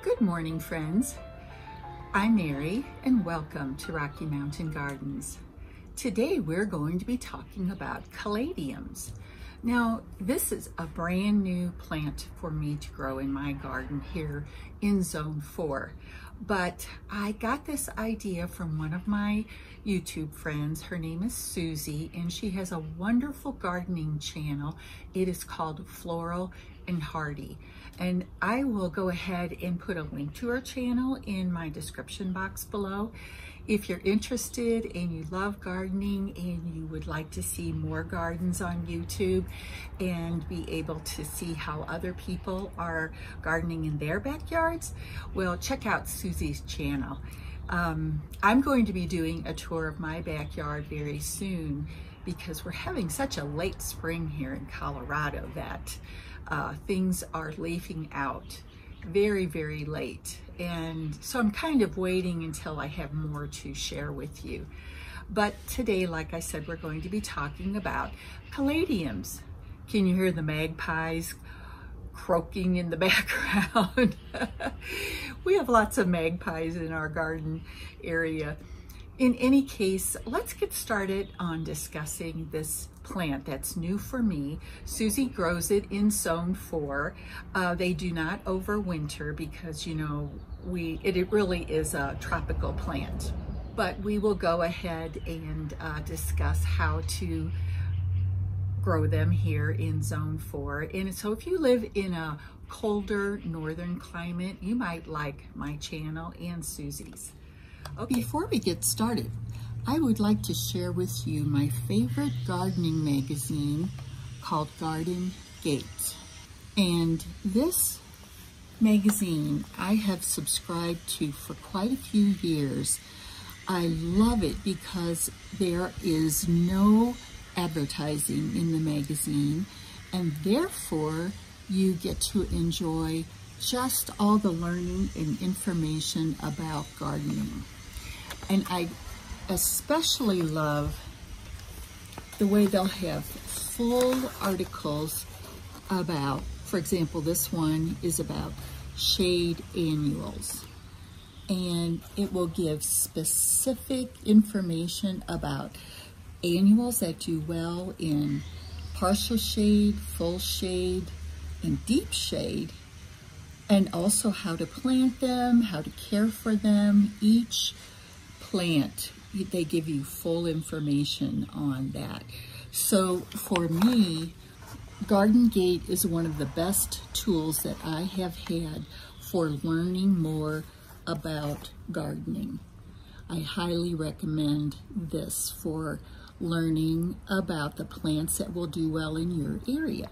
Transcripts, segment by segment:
Good morning, friends. I'm Mary and welcome to Rocky Mountain Gardens. Today we're going to be talking about caladiums. Now, this is a brand new plant for me to grow in my garden here in Zone 4. But I got this idea from one of my YouTube friends. Her name is Susie, and she has a wonderful gardening channel. It is called Floral and Hardy. And I will go ahead and put a link to her channel in my description box below. If you're interested and you love gardening and you would like to see more gardens on YouTube and be able to see how other people are gardening in their backyards, well, check out Susie's channel. I'm going to be doing a tour of my backyard very soon because we're having such a late spring here in Colorado that things are leafing out very, very late. And so I'm kind of waiting until I have more to share with you. But today, like I said, we're going to be talking about caladiums. Can you hear the magpies croaking in the background? We have lots of magpies in our garden area. In any case, let's get started on discussing this plant that's new for me. Susie grows it in Zone 4. They do not overwinter because, you know, it really is a tropical plant. But we will go ahead and discuss how to grow them here in Zone 4. And so if you live in a colder northern climate, you might like my channel and Susie's. Okay. Before we get started, I would like to share with you my favorite gardening magazine called Garden Gate. And this magazine I have subscribed to for quite a few years. I love it because there is no advertising in the magazine, and therefore you get to enjoy just all the learning and information about gardening. And I especially love the way they'll have full articles about, for example, this one is about shade annuals. And it will give specific information about annuals that do well in partial shade, full shade, and deep shade, and also how to plant them, how to care for them. Each plant, they give you full information on that. So for me, Garden Gate is one of the best tools that I have had for learning more about gardening. I highly recommend this for learning about the plants that will do well in your area.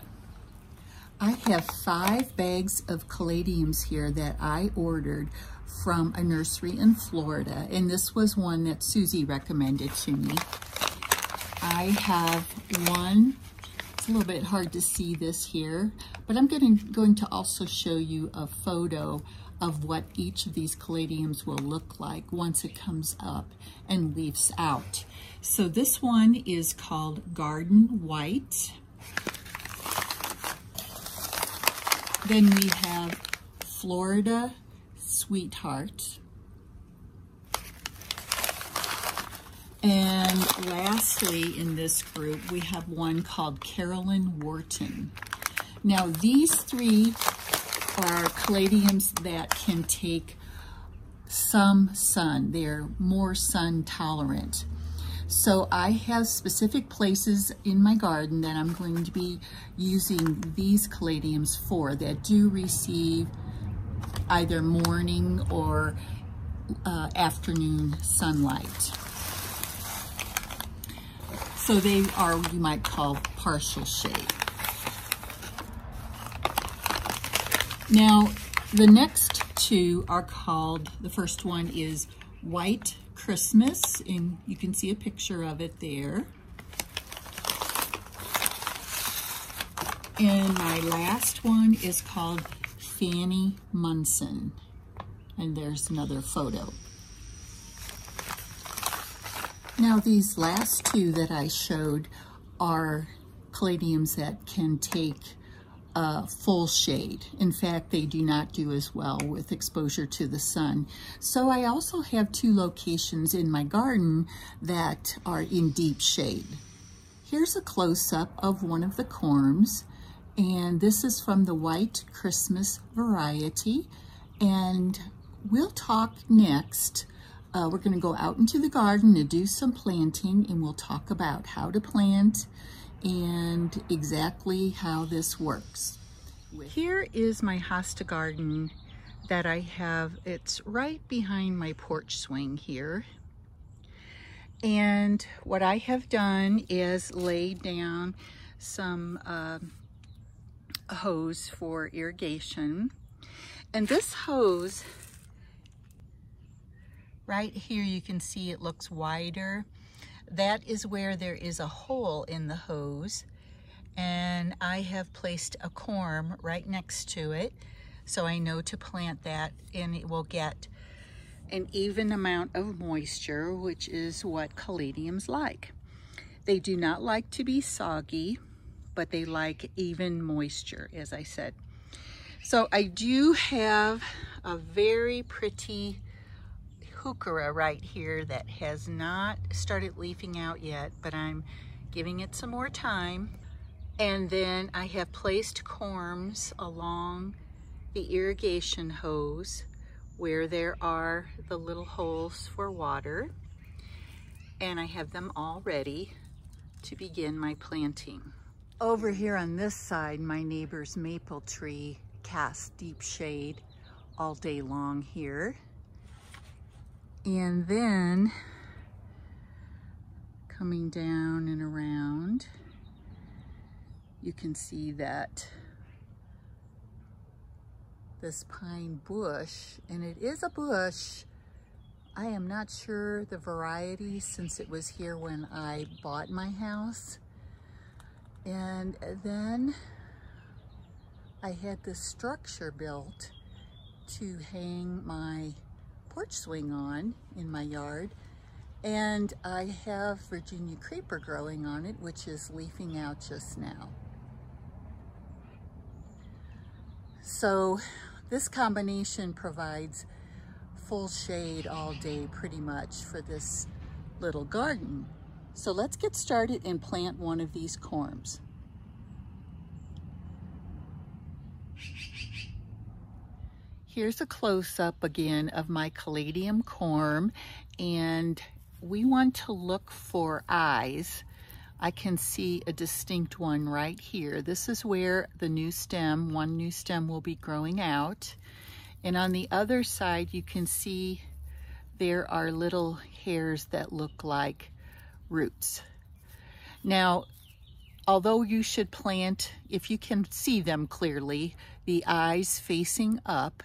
I have 5 bags of caladiums here that I ordered from a nursery in Florida, and this was one that Susie recommended to me. I have one, it's a little bit hard to see this here, but I'm going to also show you a photo of what each of these caladiums will look like once it comes up and leaves out. So this one is called Garden White. Then we have Florida Sweetheart. And lastly in this group, we have one called Carolyn Wharton. Now these 3 are caladiums that can take some sun. They're more sun tolerant. So I have specific places in my garden that I'm going to be using these caladiums for that do receive either morning or afternoon sunlight. So they are what you might call partial shade. Now, the next 2 are called, the first one is White Christmas, and you can see a picture of it there. And my last one is called Fanny Munson, and there's another photo. Now these last 2 that I showed are caladiums that can take full shade. In fact, they do not do as well with exposure to the sun. So I also have 2 locations in my garden that are in deep shade. Here's a close-up of one of the corms, and this is from the White Christmas variety. And we'll talk next. We're going to go out into the garden to do some planting, and we'll talk about how to plant and exactly how this works. Here is my Hosta Garden that I have. It's right behind my porch swing here. And what I have done is laid down some hose for irrigation. And this hose, right here you can see it looks wider. That is where there is a hole in the hose. And I have placed a corm right next to it, so I know to plant that, and it will get an even amount of moisture, which is what caladiums like. They do not like to be soggy, but they like even moisture, as I said. So I do have a very pretty heuchera right here that has not started leafing out yet, but I'm giving it some more time. And then I have placed corms along the irrigation hose where there are the little holes for water. And I have them all ready to begin my planting. Over here on this side, my neighbor's maple tree casts deep shade all day long here. And then coming down and around, you can see that this pine bush, and it is a bush. I am not sure the variety since it was here when I bought my house. And then I had this structure built to hang my porch swing on in my yard. And I have Virginia creeper growing on it, which is leafing out just now. So this combination provides full shade all day pretty much for this little garden. So let's get started and plant one of these corms. Here's a close-up again of my caladium corm, and we want to look for eyes. I can see a distinct one right here. This is where the new stem, one new stem will be growing out. And on the other side, you can see there are little hairs that look like roots. Now, although you should plant, if you can see them clearly, the eyes facing up,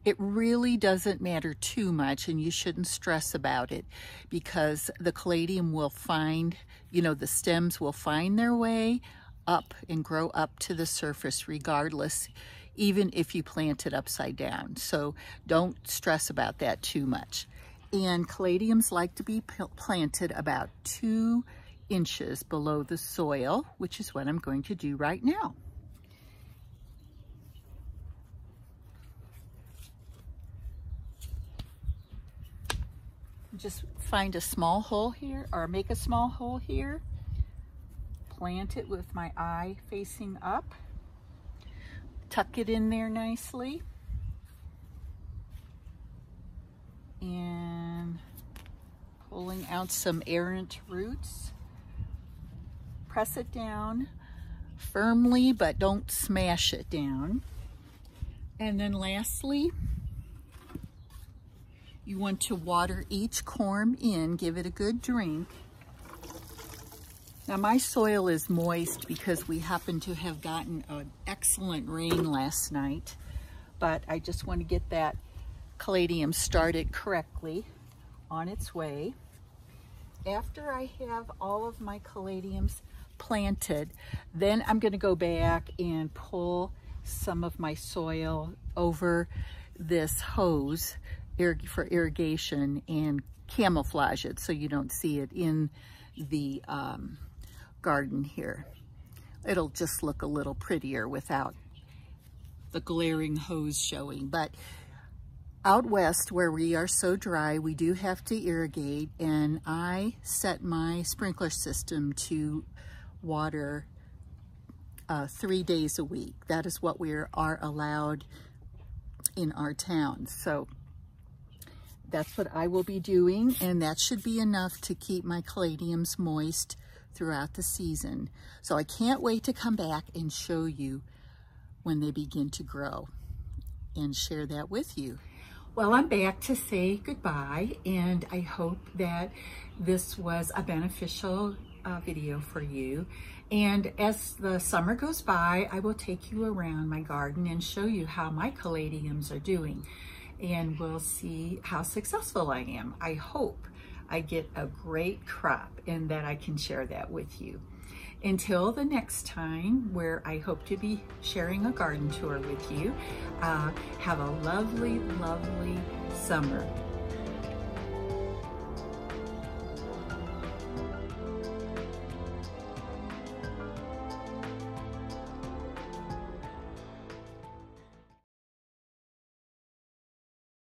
it really doesn't matter too much, and you shouldn't stress about it, because the caladium will find, the stems will find their way up and grow up to the surface regardless, even if you plant it upside down. So don't stress about that too much. And caladiums like to be planted about 2 inches below the soil, which is what I'm going to do right now. Just find a small hole here, or make a small hole here. Plant it with my eye facing up. Tuck it in there nicely. And pulling out some errant roots. Press it down firmly, but don't smash it down. And then lastly, you want to water each corm in, give it a good drink. Now my soil is moist because we happen to have gotten an excellent rain last night, but I just want to get that caladium started correctly on its way. After I have all of my caladiums planted, then I'm going to go back and pull some of my soil over this hose for irrigation and camouflage it so you don't see it in the garden here. it'll just look a little prettier without the glaring hose showing. But out west where we are so dry, we do have to irrigate, and I set my sprinkler system to water 3 days a week. That is what we are allowed in our town. So that's what I will be doing, and that should be enough to keep my caladiums moist throughout the season. So I can't wait to come back and show you when they begin to grow and share that with you. Well, I'm back to say goodbye, and I hope that this was a beneficial video for you. And as the summer goes by, I will take you around my garden and show you how my caladiums are doing, and we'll see how successful I am. I hope I get a great crop and that I can share that with you. Until the next time, where I hope to be sharing a garden tour with you, have a lovely, lovely summer.